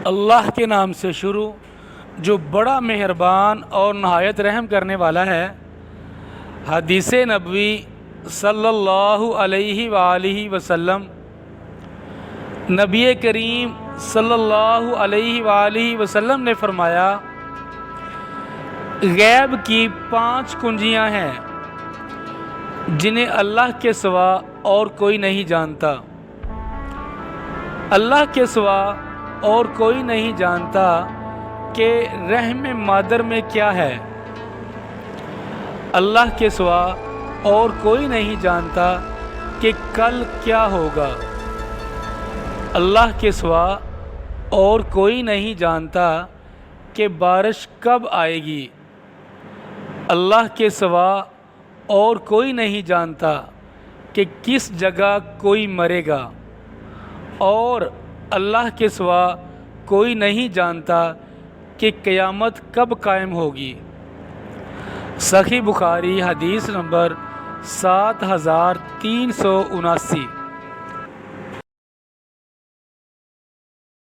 اللہ کے نام سے شروع جو بڑا مہربان اور نہایت رحم کرنے والا ہے۔ حدیث نبوی صلی اللہ علیہ وآلہ وسلم، نبی کریم صلی اللہ علیہ وآلہ وسلم نے فرمایا، غیب کی 5 کنجیاں ہیں جنہیں اللہ کے سوا اور کوئی نہیں جانتا۔ اللہ کے سوا اور کوئی نہیں جانتا کہ رحم مادر میں کیا ہے۔ اللہ کے سوا اور کوئی نہیں جانتا کہ کل کیا ہوگا۔ اللہ کے سوا اور کوئی نہیں جانتا کہ بارش کب آئے گی۔ اللہ کے سوا اور کوئی نہیں جانتا کہ کس جگہ کوئی مرے گا، اور اللہ کے سوا کوئی نہیں جانتا کہ قیامت کب قائم ہوگی۔ صحیح بخاری حدیث نمبر 7379۔